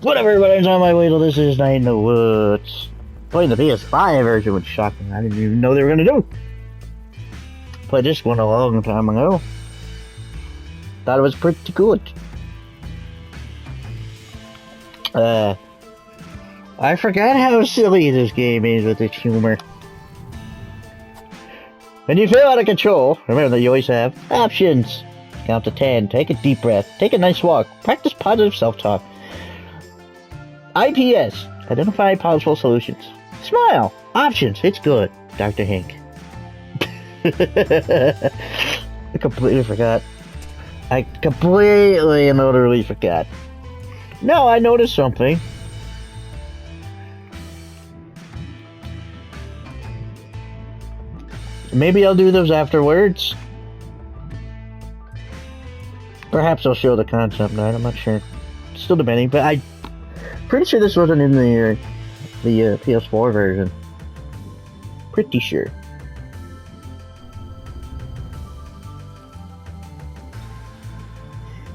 Whatever, but I'm on my way to This Is Night in the Woods. Playing the PS5 version would shock me. I didn't even know they were gonna do. Played this one a long time ago. Thought it was pretty good. I forgot how silly this game is with its humor. When you feel out of control, remember that you always have options. Count to 10, take a deep breath, take a nice walk, practice positive self-talk. IPS, identify possible solutions. Smile, options, it's good. Dr. Hank. I completely forgot. I completely and utterly forgot. No, I noticed something. Maybe I'll do those afterwards. Perhaps I'll show the concept art, I'm not sure. Still debating, but I'm pretty sure this wasn't in the PS4 version. Pretty sure.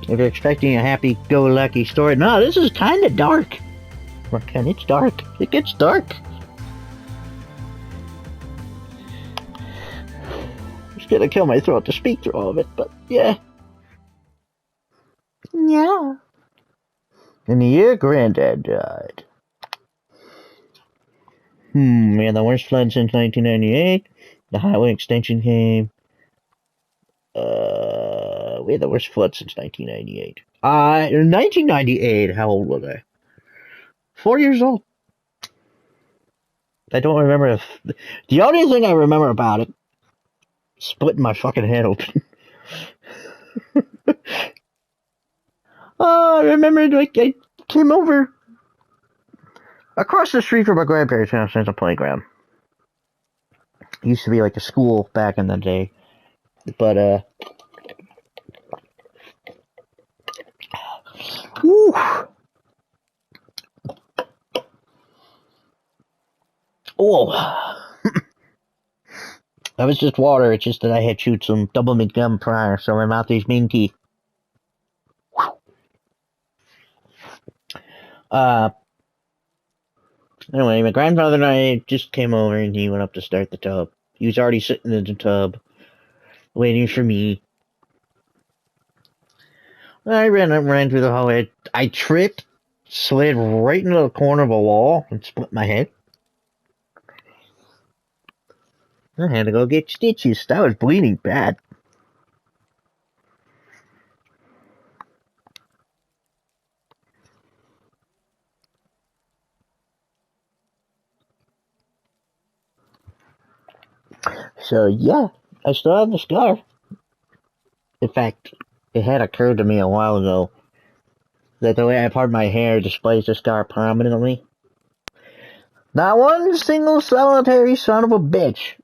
If you're expecting a happy-go-lucky story, no, this is kind of dark. And it's dark. It gets dark. It's gonna kill my throat to speak through all of it, but yeah. Yeah. In the year Granddad died. We had the worst flood since 1998. The highway extension came. We had the worst flood since 1998. In 1998, how old was I? 4 years old. I don't remember if... The only thing I remember about it, splitting my fucking head open. I remember like, I came over across the street from my grandparents' house. There's a playground. It used to be like a school back in the day. But, whew. Oh. That was just water. It's just that I had chewed some double mint gum prior, so my mouth is minty. Anyway, my grandfather and I just came over and he went up to start the tub. He was already sitting in the tub, waiting for me. I ran through the hallway. I tripped, slid right into the corner of a wall, and split my head. I had to go get stitches. I was bleeding bad. So, yeah, I still have the scar. In fact, it had occurred to me a while ago that the way I part my hair displays the scar prominently. Not one single solitary son of a bitch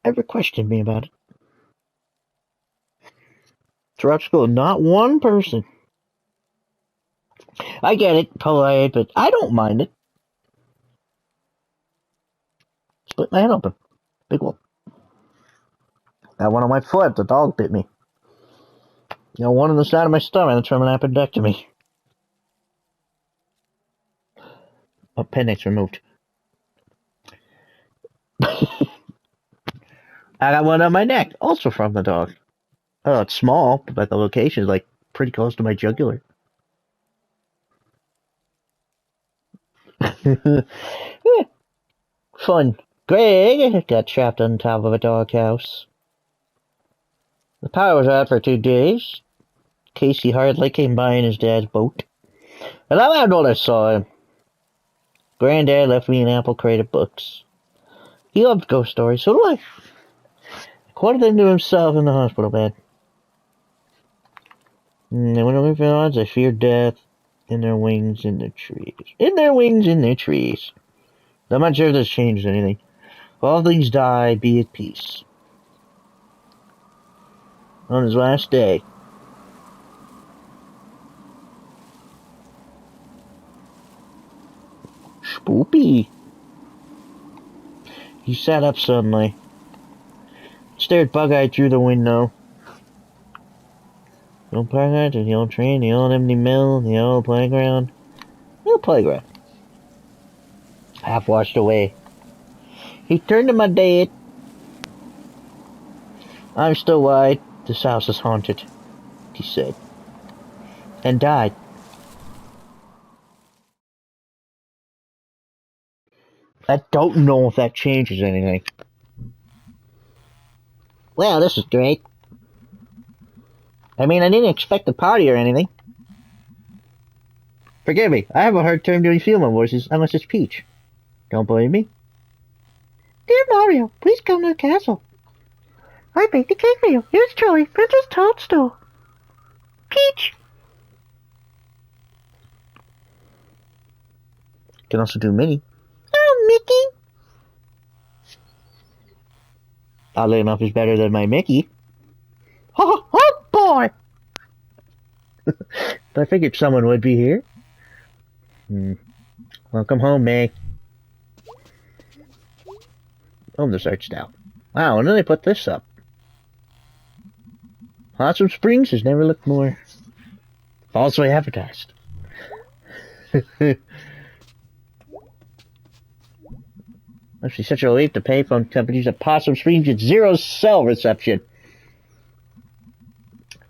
ever questioned me about it. Throughout school, not one person. I get it, polite, but I don't mind it. Split my head open. Big one. Got one on my foot, the dog bit me. You know, one on the side of my stomach, that's from an appendectomy. Appendix removed. I got one on my neck, also from the dog. Oh, it's small, but the location is like pretty close to my jugular. Fun. Greg got trapped on top of a doghouse. The power was out for 2 days. Casey Hardley came by in his dad's boat. And I laughed when I saw him. Granddad left me an ample crate of books. He loved ghost stories, so do I. Quoted them to himself in the hospital bed. And when I realized I feared death in their wings in the trees. In their wings in their trees. I'm not sure if this changed anything. If all things die, be at peace. On his last day. Spoopy. He sat up suddenly. Stared bug-eyed through the window. The old park, the old train, the old empty mill, the old playground. new playground. Half washed away. He turned to my dad. I'm still wide. This house is haunted, he said. And died. I don't know if that changes anything. Well, this is great. I mean, I didn't expect a party or anything. Forgive me, I have a hard time doing human voices unless it's Peach. Don't believe me? Dear Mario, please come to the castle. I baked a cake for you. Here's truly, Princess Toadstool. Peach! Can also do Minnie. Oh, Mickey! Oddly enough, is better than my Mickey. Oh, oh boy! I figured someone would be here. Welcome home, Mae. Oh, the search now. Wow, and then they put this up. Possum Springs has never looked more falsely advertised. Must be such a relief to payphone companies at Possum Springs get zero cell reception.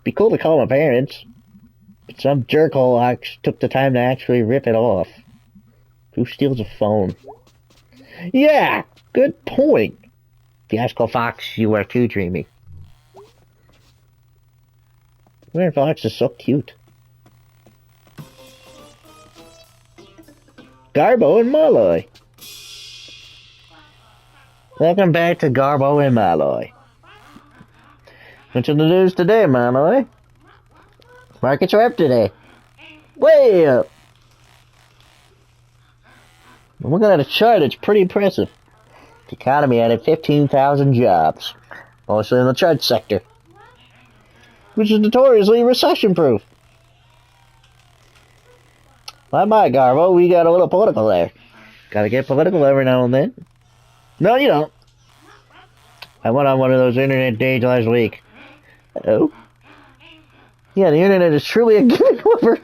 Be cool to call my parents, but some jerkhole took the time to actually rip it off. Who steals a phone? Yeah, good point. Fiasco Fox, you are too dreamy. Where Fox is so cute. Garbo and Malloy. Welcome back to Garbo and Malloy. What's in the news today, Malloy? Markets are up today. Way up. I'm looking at a chart, it's pretty impressive. The economy added 15,000 jobs, mostly in the chart sector, which is notoriously recession-proof. My Garbo, we got a little political there. Gotta get political every now and then. No, you don't. I went on one of those internet days last week. Oh? Yeah, the internet is truly a giving over.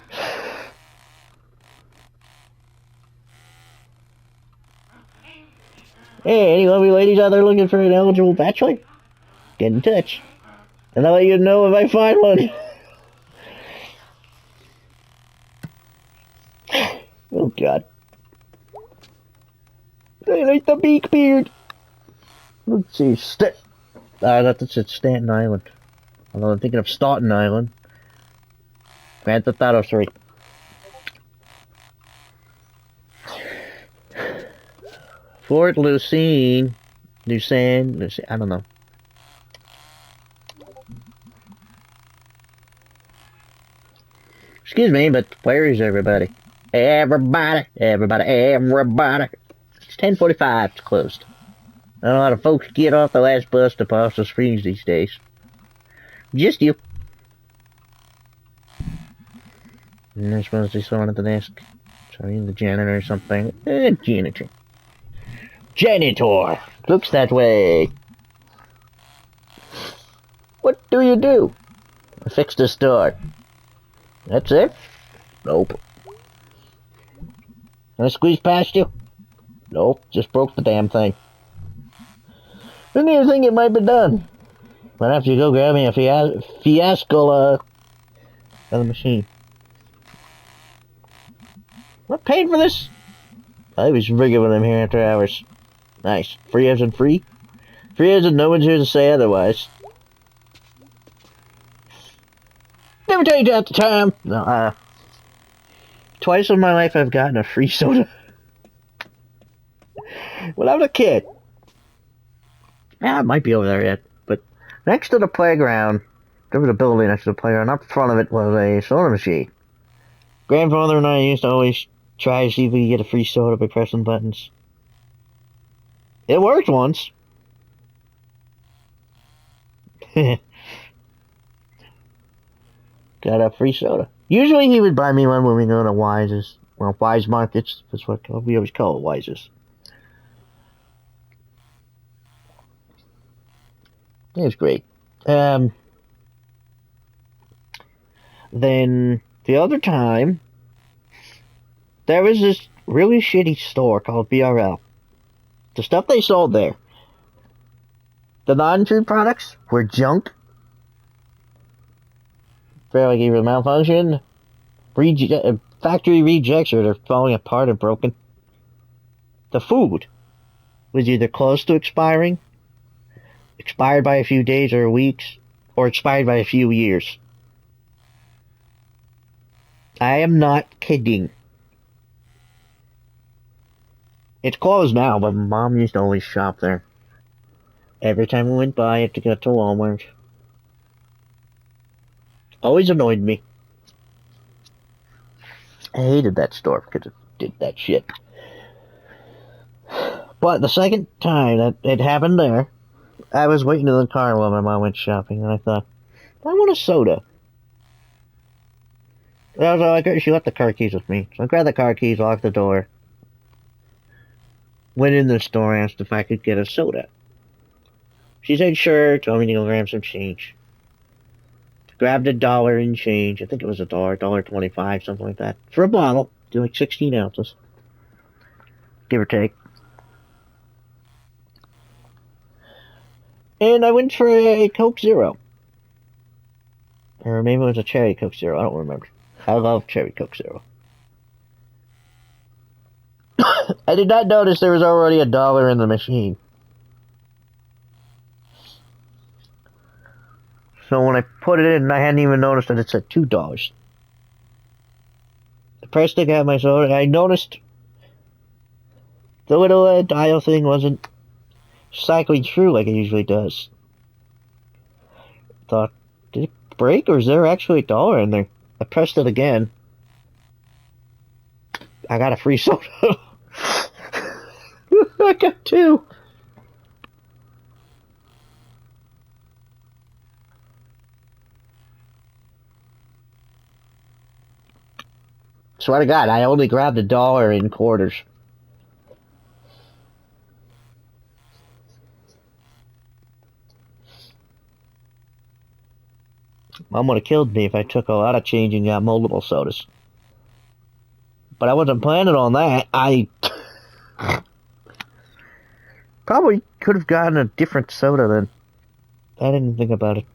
Hey, any lovely ladies out there looking for an eligible bachelor? Get in touch. And I'll let you know if I find one. Oh, God. I like the beak beard. Let's see. I thought this said Staten Island. Although I'm thinking of Staten Island. Grand Theft Auto 3. Fort Lucine. Lucine. I don't know. Excuse me, but where is everybody? Everybody. It's 10:45. It's closed. Not a lot of folks get off the last bus to Possum Springs these days. Just you. And I suppose there's someone at the desk. Sorry, the janitor or something. Janitor. Janitor! Looks that way. What do you do? I fixed this door. That's it? Nope. Can I squeeze past you? Nope, just broke the damn thing. Didn't even think it might be done. Might have to go grab me a fiasco of the machine. What paid for this? I was rigging when I'm here after hours. Nice. Free as in free? Free as in no one's here to say otherwise. Never tell you at the time. No, twice in my life I've gotten a free soda. When I was a kid. Yeah, it might be over there yet. But next to the playground, there was a building next to the playground. Up front of it was a soda machine. Grandfather and I used to always try to see if we could get a free soda by pressing buttons. It worked once. Got a free soda. Usually he would buy me one when we go to Wise's. Well, Wise Markets. That's what we always call it, Wise's. It was great. Then the other time, There was this really shitty store called BRL. The stuff they sold there, the non-food products, were junk. Barely even malfunction. Factory rejects or they're falling apart and broken. The food was either close to expiring, expired by a few days or weeks, or expired by a few years. I am not kidding. It's closed now, but Mom used to always shop there. Every time we went by, I had to go to Walmart. Always annoyed me. I hated that store because it did that shit. But the second time that it happened there, I was waiting in the car while my mom went shopping, and I thought, I want a soda. And I was like, she left the car keys with me. So I grabbed the car keys, locked the door, went in the store, asked if I could get a soda. She said sure, told me to go grab some change. Grabbed $1 in change. I think it was $1.25, something like that. For a bottle. Do like 16 ounces. Give or take. And I went for a Coke Zero. Or maybe it was a Cherry Coke Zero. I don't remember. I love Cherry Coke Zero. I did not notice there was already $1 in the machine. So when I put it in, I hadn't even noticed that it said $2. I pressed to get my soda, and I noticed the little dial thing wasn't cycling through like it usually does. Thought, did it break, or is there actually $1 in there? I pressed it again. I got a free soda. I got 2. Swear to God, I only grabbed $1 in quarters. Mom would have killed me if I took a lot of change and got multiple sodas. But I wasn't planning on that. I probably could have gotten a different soda then. I didn't think about it.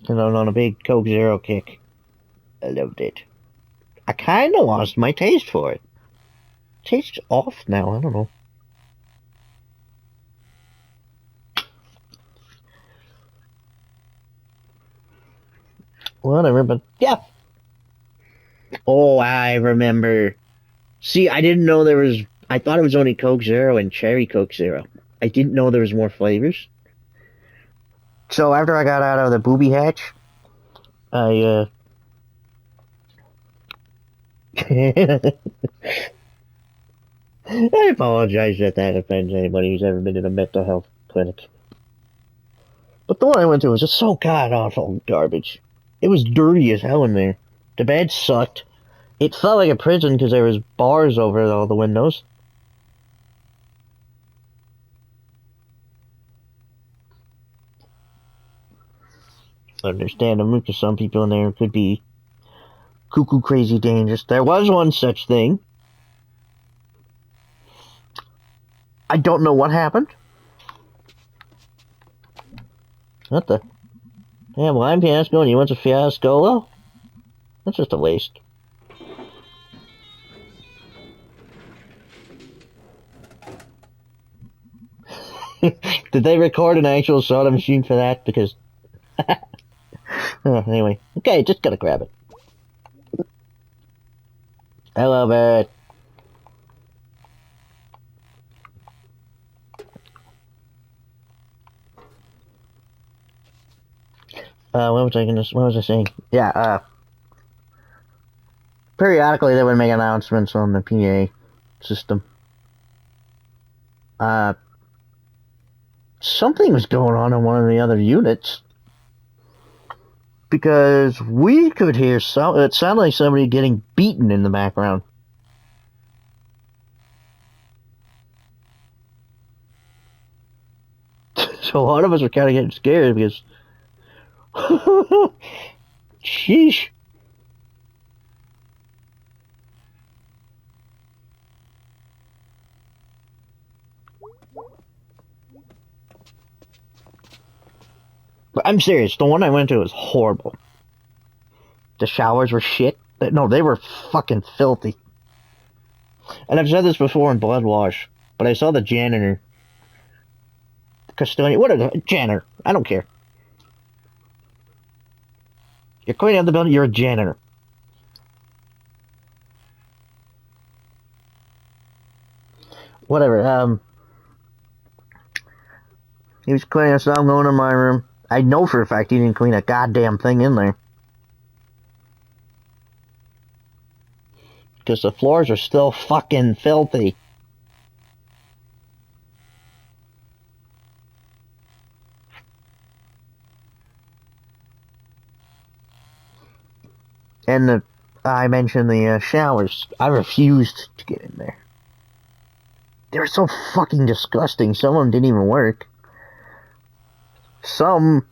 And I'm on a big Coke Zero kick. I loved it. I kinda lost my taste for it. Tastes off now, I don't know. Whatever, but yeah. Oh, I remember. See, I didn't know there was... I thought it was only Coke Zero and Cherry Coke Zero. I didn't know there was more flavors. So after I got out of the booby hatch, I apologize if that offends anybody who's ever been in a mental health clinic. But the one I went to was just so god-awful garbage. It was dirty as hell in there. The bed sucked. It felt like a prison because there was bars over all the windows. Understandable, because some people in there could be cuckoo crazy dangerous. There was one such thing. I don't know what happened. What the? Yeah, blind fiasco and he wants a fiasco? That's just a waste. Did they record an actual soda machine for that? Because... anyway. Okay, just gotta grab it. I love it. What was I saying? Yeah, periodically they would make announcements on the PA system. Something was going on in one of the other units. Because we could hear it sounded like somebody getting beaten in the background. So a lot of us were kind of getting scared because, sheesh. But I'm serious, the one I went to was horrible. The showers were shit. No, they were fucking filthy. And I've said this before in Blood Wash, but I saw the janitor, custodian, whatever, janitor, I don't care. You're cleaning out the building, you're a janitor. Whatever, he was cleaning, so I'm going to my room. I know for a fact he didn't clean a goddamn thing in there. Because the floors are still fucking filthy. And I mentioned the showers. I refused to get in there. They were so fucking disgusting. Some of them didn't even work. Some,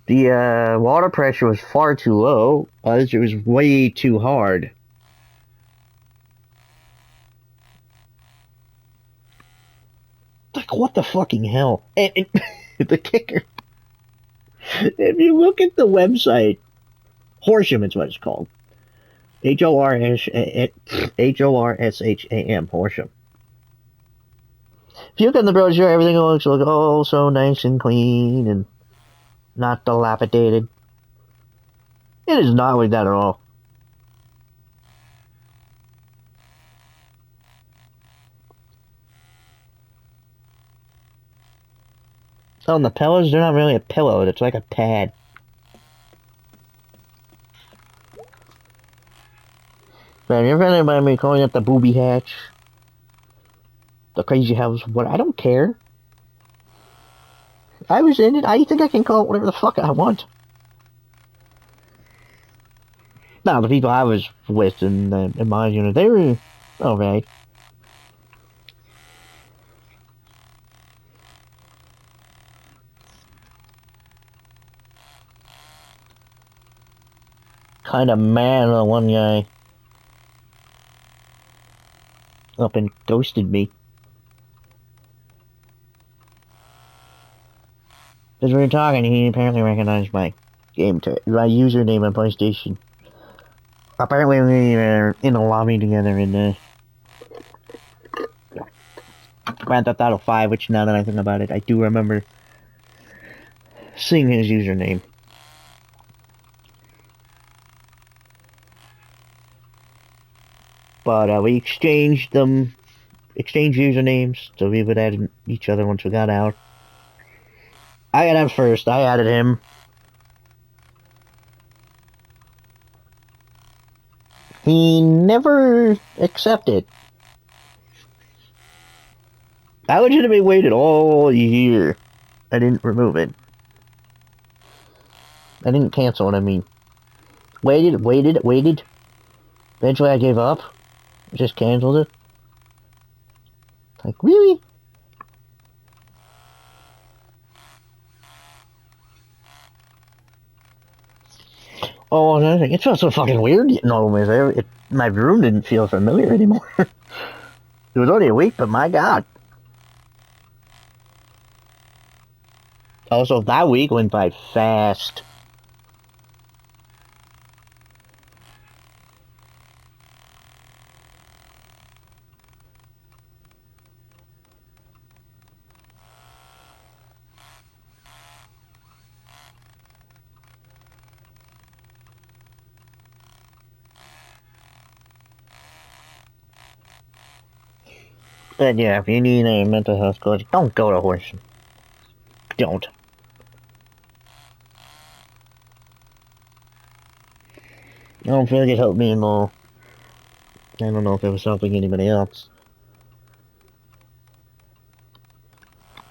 the water pressure was far too low. Others, it was way too hard. Like, what the fucking hell? And the kicker, if you look at the website, Horsham is what it's called. Horsham. Horsham. If you look at the brochure, everything looks like, oh, so nice and clean and not dilapidated. It is not like that at all. Oh, and the pillows, they're not really a pillow, it's like a pad. Man, you ever heard about me calling it the booby hatch? The crazy house, what? I don't care. I was in it, I think I can call it whatever the fuck I want. Now, the people I was with in my unit, they were alright. Kinda mad at one guy up and ghosted me. As we were talking, he apparently recognized my my username on PlayStation. Apparently we were in a lobby together in Grand Theft Auto 5, which now that I think about it, I do remember seeing his username. But we exchanged usernames, so we would add each other once we got out. I got out first, I added him. He never accepted. I legitimately waited all year. I didn't remove it. I didn't cancel it, I mean. Waited. Eventually I gave up. Just canceled it. Like, really? Oh, another thing, it felt so fucking weird getting all the way there. My room didn't feel familiar anymore. It was only a week, but my god. Also, that week went by fast. But yeah, if you need a mental health coach, don't go to Horsham. Don't. I don't feel like it helped me at all. I don't know if it was helping anybody else.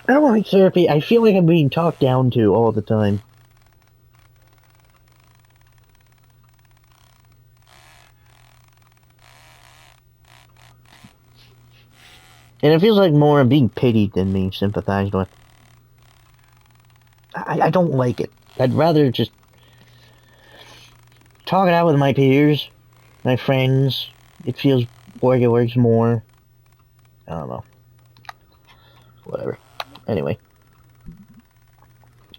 I don't like therapy. I feel like I'm being talked down to all the time. And it feels like more I'm being pitied than being sympathized with. I don't like it. I'd rather just talk it out with my peers, my friends. It feels like it works more. I don't know. Whatever. Anyway.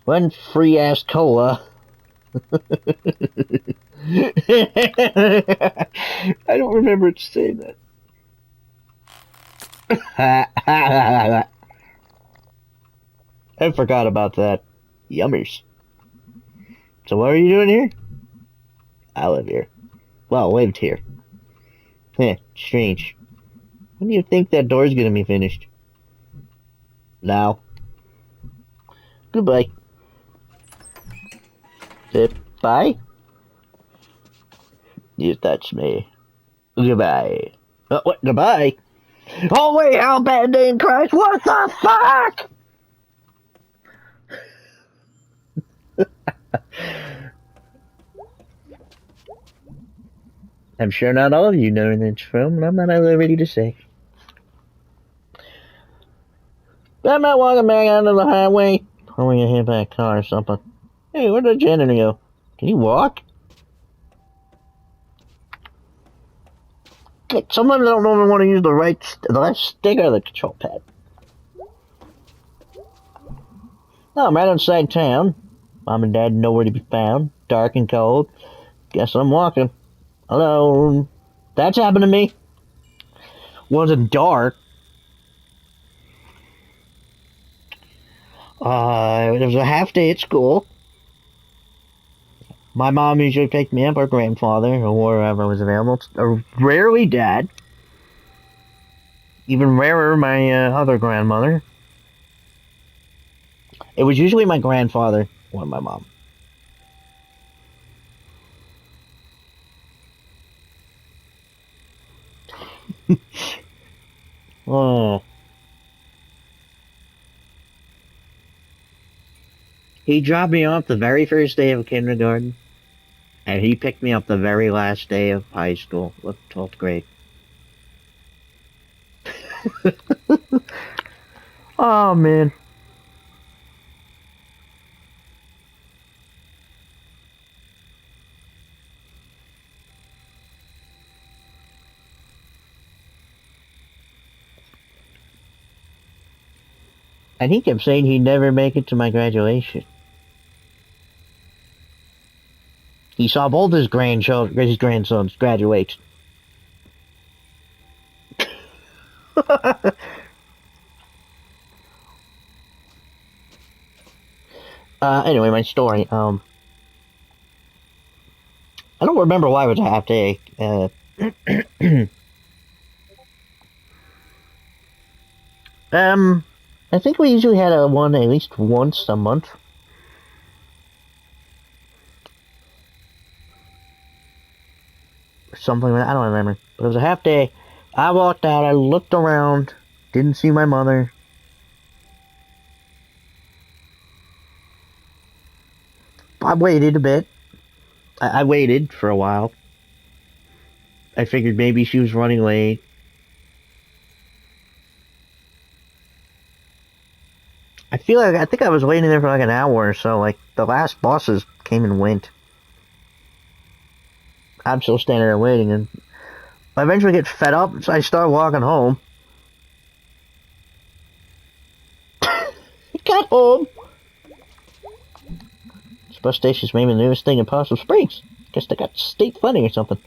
One free ass cola. I don't remember it saying that. I forgot about that. Yummers. So what are you doing here? I live here. Well, lived here. Heh, strange. When do you think that door's gonna be finished? Now. Goodbye. Goodbye? Yes, that's me. Goodbye. What? Goodbye? Oh, wait, how bad name Christ? What the fuck? I'm sure not all of you know this film, and I'm not at liberty to say. I'm not walking back onto the highway. I'm gonna get hit by a car or something. Hey, where'd the janitor go? Can you walk? Sometimes I don't even want to use the left stick or the control pad. No, I'm right outside town. Mom and Dad nowhere to be found. Dark and cold. Guess I'm walking. Alone. That's happened to me. Wasn't dark. It was a half day at school. My mom usually picked me up, or grandfather, or whoever was available. Rarely Dad. Even rarer, my other grandmother. It was usually my grandfather or my mom. Oh. He dropped me off the very first day of kindergarten, and he picked me up the very last day of high school, 12th grade. Oh, man. And he kept saying he'd never make it to my graduation. He saw both his grandsons graduate. Anyway, my story. I don't remember why it was a half day. I think we usually had one at least once a month. Or something like that. I don't remember. But it was a half day. I walked out, I looked around, didn't see my mother. I waited a bit. I waited for a while. I figured maybe she was running late. I think I was waiting there for like an hour or so. Like, the last buses came and went. I'm still standing there waiting, and I eventually get fed up, so I start walking home. I got home. This bus station's maybe the newest thing in Possum Springs. Guess they got state funding or something.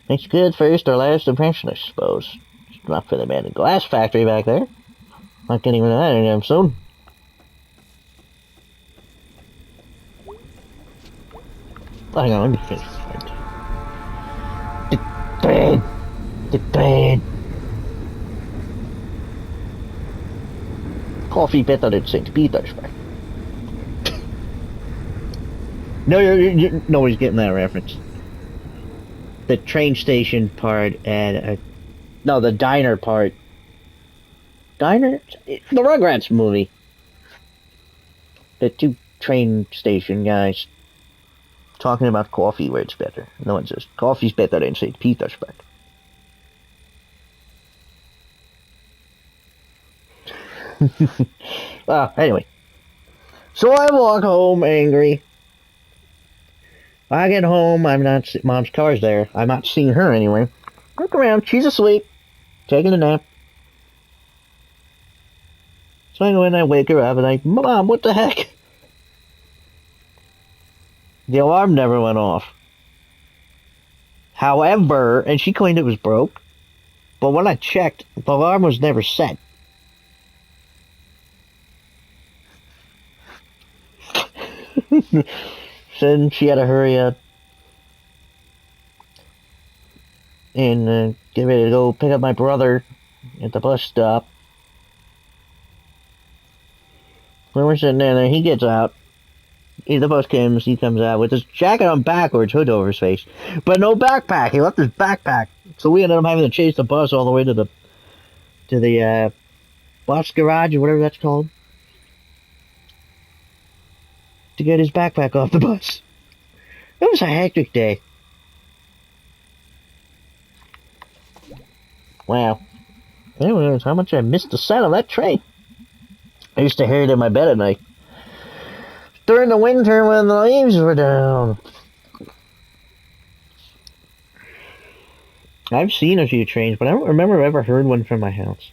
Makes good first or last impression, I suppose. It's not for the abandoned glass factory back there. Not getting rid of that anytime soon. Hang on, let me finish this part. The train. Coffee better than St. Petersburg. No, nobody's getting that reference. The train station part and no, the diner part. Diner? The Rugrats movie. The two train station guys talking about coffee where it's better. No one says coffee's better than St. Petersburg. Well, anyway. So I walk home angry. I get home, I'm not. Mom's car's there. I'm not seeing her anyway. Look around. She's asleep, taking a nap. So I go in, I wake her up, and I, Mom, what the heck? The alarm never went off. However, and she claimed it was broke, but when I checked, the alarm was never set. So she had to hurry up and get ready to go pick up my brother at the bus stop. When we're sitting there, he gets out. The bus comes, he comes out with his jacket on backwards, hood over his face, but no backpack. He left his backpack, so we ended up having to chase the bus all the way to the bus garage or whatever that's called to get his backpack off the bus. It was a hectic day. Wow. Anyways, how much I missed the sound of that train. I used to hear it in my bed at night. During the winter when the leaves were down. I've seen a few trains, but I don't remember ever heard one from my house.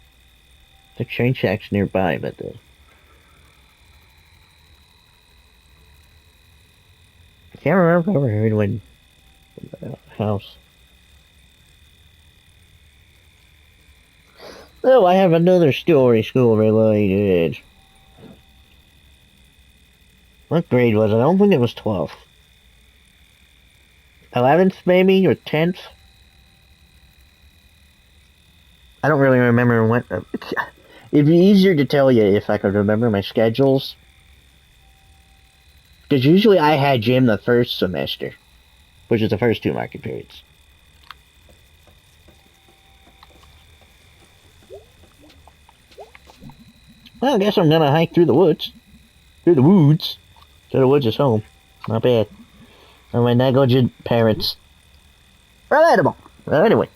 The train track's nearby, but I can't remember if I ever heard one from the house. Oh, I have another story school related. What grade was it? I don't think it was 12th. 11th maybe, or 10th? I don't really remember when. It'd be easier to tell you if I could remember my schedules. Because usually I had gym the first semester, which is the first 2 market periods. Well, I guess I'm gonna hike through the woods. Through the woods. So the woods is home. Not bad. And my negligent parents. Relatable. Well, anyway.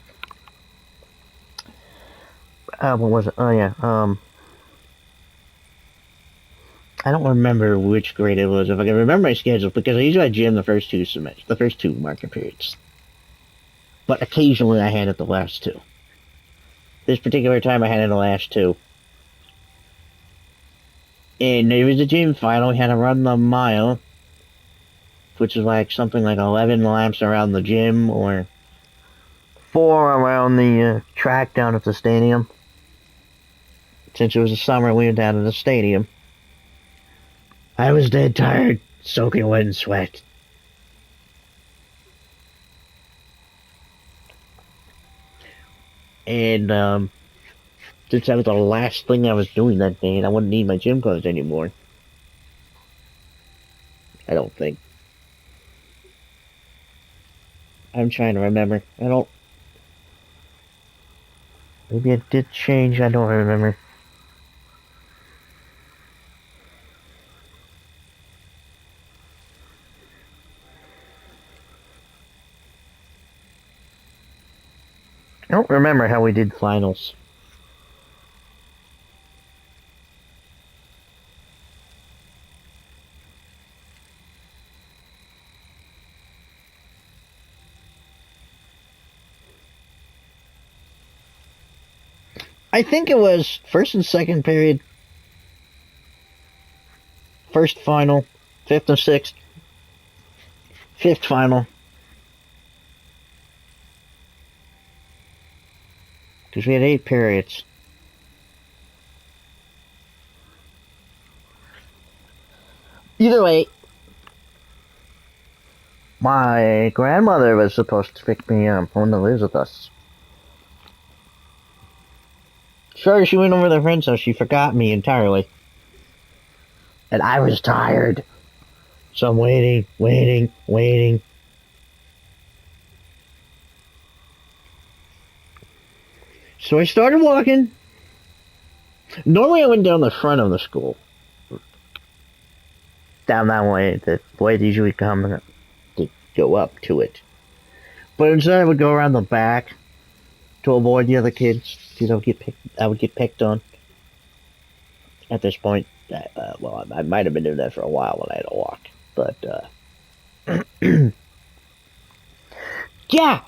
What was it? Oh, yeah. I don't remember which grade it was. If I can remember my schedule, because I usually had gym the first 2 semesters, the first 2 market periods. But occasionally I had it the last 2. This particular time I had it the last 2. And it was a gym final. We had to run the mile, which is like something like 11 laps around the gym, or 4 around the track down at the stadium. Since it was the summer, we were down at the stadium. I was dead tired, soaking wet in sweat. And since that was the last thing I was doing that day, and I wouldn't need my gym clothes anymore. I don't think. I'm trying to remember. Maybe it did change, I don't remember. I don't remember how we did finals. I think it was first and second period, first final, 5th and 6th, 5th final. Because we had 8 periods. Either way, my grandmother was supposed to pick me up when to live with us. Sure, she went over to her friend's house. She forgot me entirely. And I was tired. So I'm waiting. So I started walking. Normally I went down the front of the school. Down that way, the way they usually come to go up to it. But instead I would go around the back to avoid the other kids, because I would get picked on. at this point. Well, I might have been doing that for a while when I had to walk. But, yeah!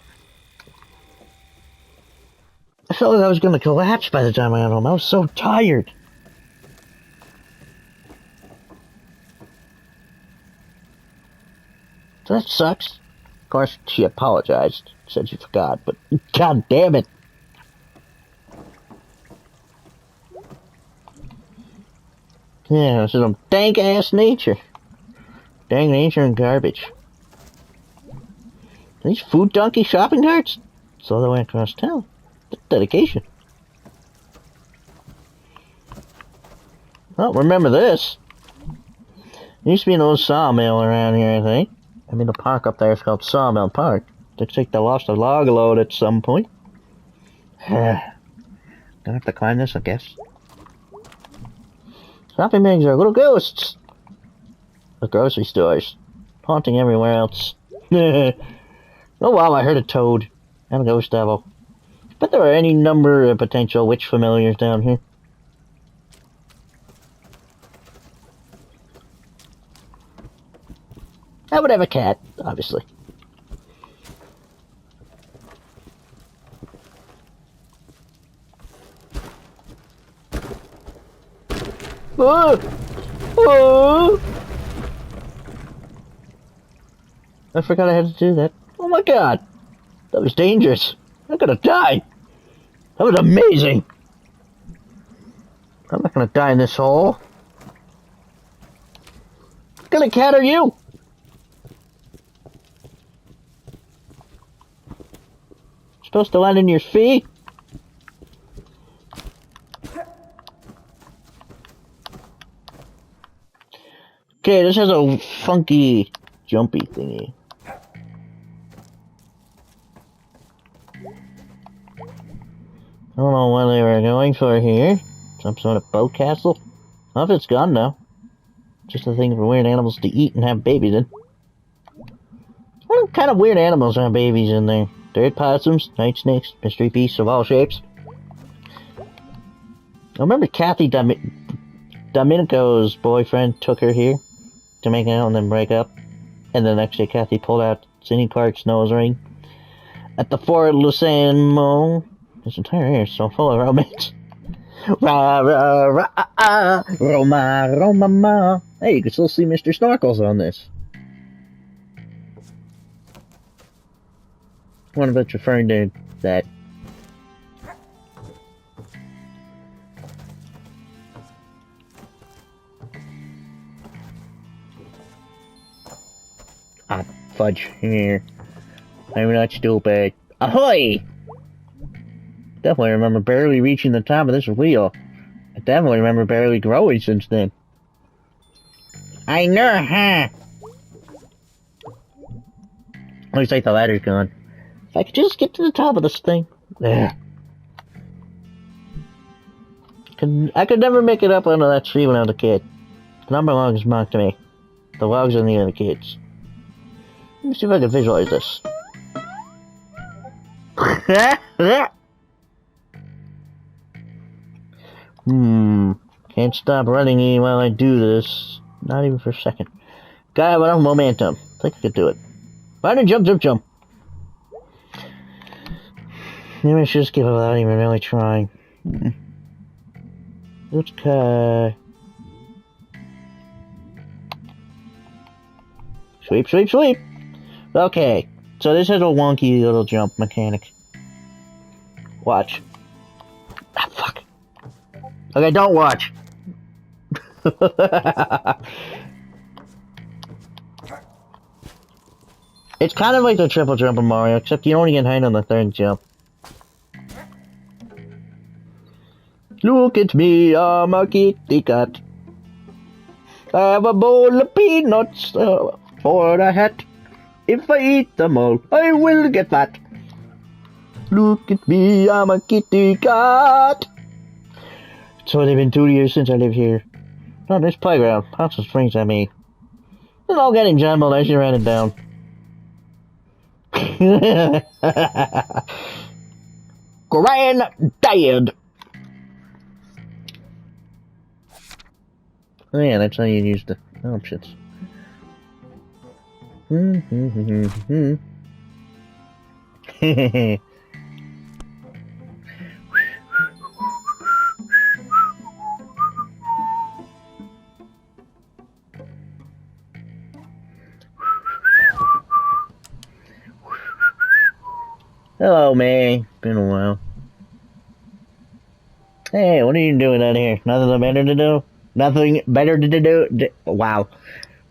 I felt like I was going to collapse by the time I got home. I was so tired. So that sucks. Of course, she apologized. Said she forgot, but god damn it. Yeah, this is some dank-ass nature. Dang nature and garbage. These food donkey shopping carts? It's all the way across town. Dedication. Oh, remember this. There used to be an old sawmill around here, I think. I mean, the park up there is called Sawmill Park. Looks like they lost a log load at some point. Gonna have to climb this, I guess. Shopping bags are little ghosts. The grocery stores. Haunting everywhere else. Oh wow, I heard a toad. And a ghost devil. But there are any number of potential witch familiars down here. I would have a cat, obviously. Oh! Oh! I forgot I had to do that. Oh my god! That was dangerous. I'm gonna die. That was amazing. I'm not gonna die in this hole. What kind of cat are you? Supposed to land in your feet? Okay, this has a funky, jumpy thingy. I don't know what they were going for here. Some sort of boat castle? I don't know if it's gone now. Just a thing for weird animals to eat and have babies in. What kind of weird animals have babies in there? Dirt possums, night snakes, mystery beasts of all shapes. I remember Kathy Domenico's boyfriend took her here to make out and then break up. And the next day Kathy pulled out Cindy Clark's nose ring at the Fort Lusamo. This entire area is so full of romance. Ra ra ra ah, Roma Roma ma. Hey, you can still see Mr. Snorkels on this. One of it's referring to that. Ah, fudge. Here. I'm not stupid. Ahoy! Definitely remember barely reaching the top of this wheel. I definitely remember barely growing since then. I know, huh? Looks like the ladder's gone. If I could just get to the top of this thing. There. I could never make it up onto that tree when I was a kid. The number logs mocked me. The logs are the other kids. Let me see if I can visualize this. Can't stop running while I do this. Not even for a second. Got enough momentum. I think I could do it. Why don't jump, jump, jump? Maybe I should just give up without even really trying. Okay. Sweep, sweep, sweep! Okay. So this has a wonky little jump mechanic. Watch. Ah, fuck. Okay, don't watch. It's kind of like the triple jump in Mario, except you only get hit on the third jump. Look at me, I'm a kitty cat. I have a bowl of peanuts for a hat. If I eat them all, I will get fat. Look at me, I'm a kitty cat. It's only been 2 years since I lived here. Oh, this playground. Possum Springs, I mean. It's all getting jumbled as you ran it down. Granddad. Oh yeah, that's how you use the options. Hello, Mae. Been a while. Hey, what are you doing out here? Nothing better to do? Nothing better to do? Wow.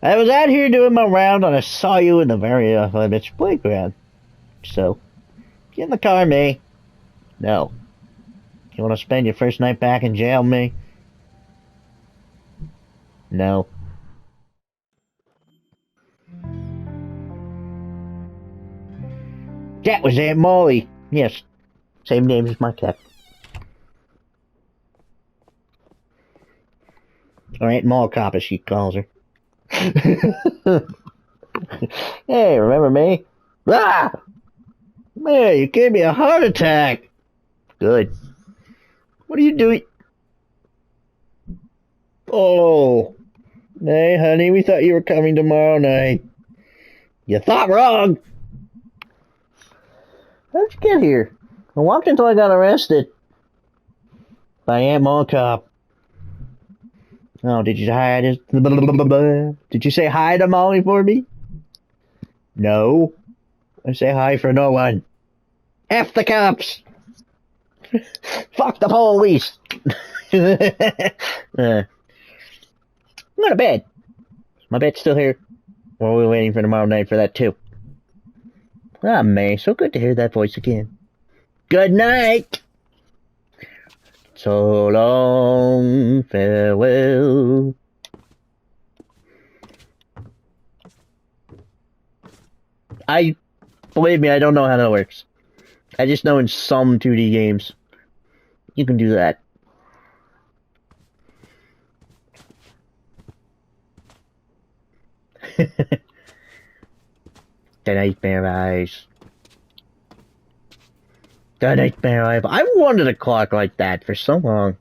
I was out here doing my round and I saw you in the very off-limits playground. So, get in the car, Mae. No. You want to spend your first night back in jail, Mae? No. That was Aunt Molly. Yes. Same name as my cat. Or Aunt Mall Cop, as she calls her. Hey, remember me? Ah! Man, you gave me a heart attack. Good. What are you doing? Oh. Hey, honey, we thought you were coming tomorrow night. You thought wrong. How'd you get here? I walked until I got arrested. By Aunt Mall Cop. Oh, did you hide? Did you say hi to Molly for me? No. I say hi for no one. F the cops! Fuck the police! I'm going to bed. My bed's still here. Or are we waiting for tomorrow night for that too? Ah, Mae, so good to hear that voice again. Good night! So long, farewell. Believe me, I don't know how that works. I just know in some 2D games, you can do that. The Nightmare Eyes. The Nightmare Eyes. I wanted a clock like that for so long.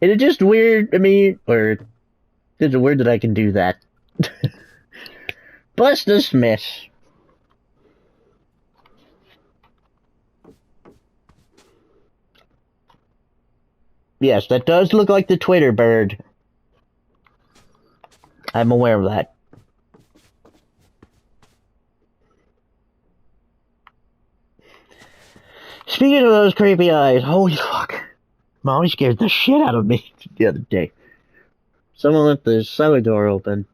It's just weird, I mean, or it's weird that I can do that. Bust dismiss. Yes, that does look like the Twitter bird. I'm aware of that. Speaking of those creepy eyes, holy fuck. Molly scared the shit out of me the other day. Someone left the cellar door open.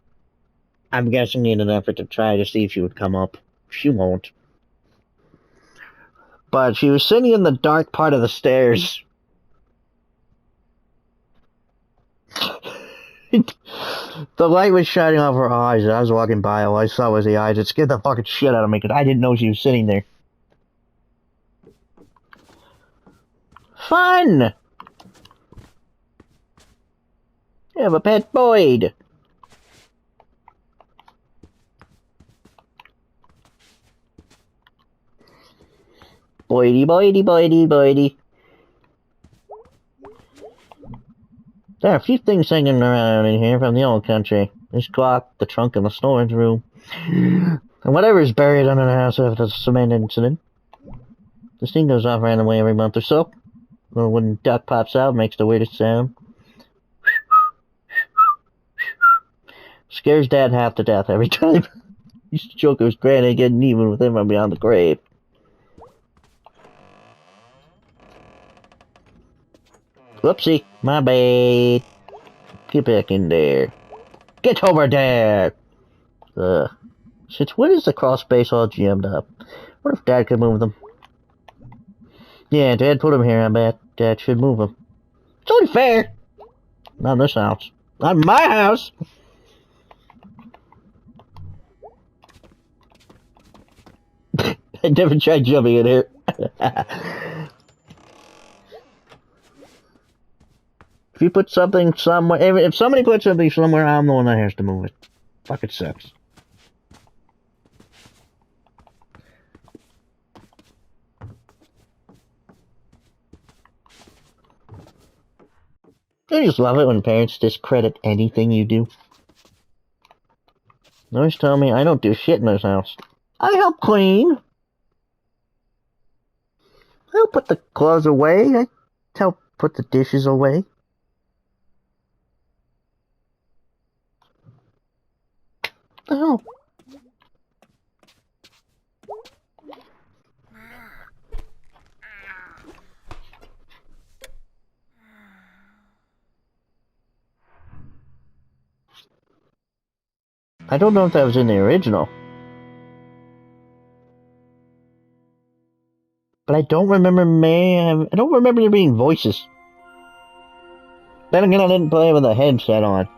I'm guessing in an effort to try to see if she would come up. She won't. But she was sitting in the dark part of the stairs. The light was shining off her eyes, and I was walking by. All I saw was the eyes. It scared the fucking shit out of me because I didn't know she was sitting there. Fun! You have a pet Boyd. Boydie, Boydie, Boydie, Boydie. There are a few things hanging around in here from the old country. This clock, the trunk, and the storage room. And whatever is buried under the house after the cement incident. This thing goes off randomly every month or so. A little wooden duck pops out, makes the weirdest sound. Scares Dad half to death every time. These jokers granny getting even with him from beyond the grave. Whoopsie, my bad. Get back in there. Get over there! Since when is the crawl space all jammed up? What if Dad could move them? Yeah, Dad put them here, I bet. Dad should move them. It's only fair! Not in this house. Not in my house! I never tried jumping in here. If you put something somewhere, if somebody puts something somewhere, I'm the one that has to move it. Fuck, it sucks. I just love it when parents discredit anything you do. They always tell me I don't do shit in this house. I help clean. I help put the clothes away. I help put the dishes away. The hell? I don't know if that was in the original. But I don't remember I don't remember there being voices. Then again, I didn't play with a headset on.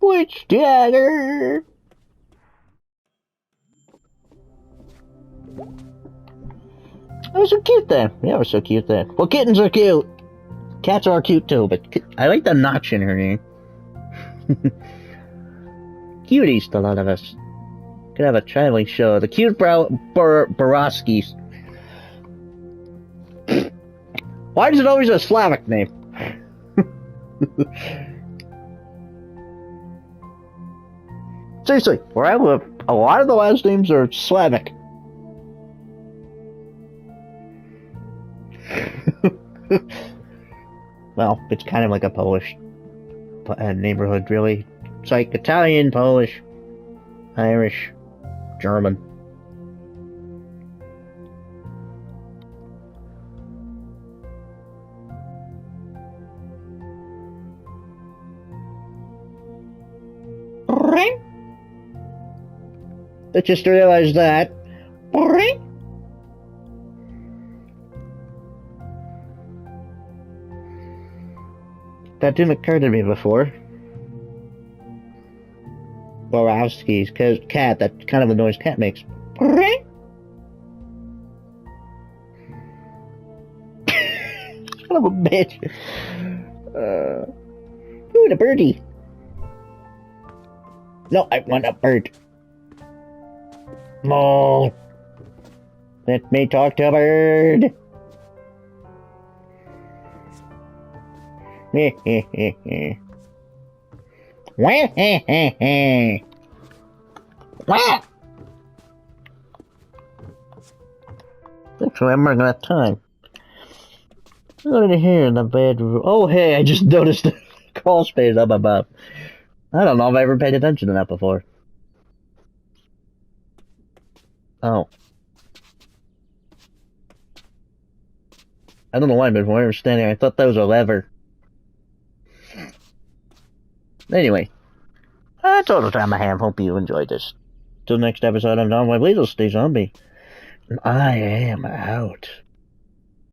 Witch dagger! That was so cute then. Yeah, it was so cute then. Well, kittens are cute. Cats are cute too, but I like the notch in her name. Cuties, a lot of us. Could have a traveling show. The cute Borowskis. Why is it always a Slavic name? Seriously, where I live, a lot of the last names are Slavic. Well, it's kind of like a Polish neighborhood, really. It's like Italian, Polish, Irish, German. I just realized that. That didn't occur to me before. Borowski's cat, that's kind of the noise cat makes. Son of a bitch. Ooh, the birdie. No, I want a bird. No. Let me talk to a bird. Actually, I'm running out of time. What did I hear in the bedroom? Oh, hey, I just noticed the crawl space up above. I don't know if I ever paid attention to that before. Oh. I don't know why, but when I was standing, I thought that was a lever. Anyway, that's all the time I have. Hope you enjoyed this. Till next episode, I'm Don. My Weasel, stay zombie. And I am out.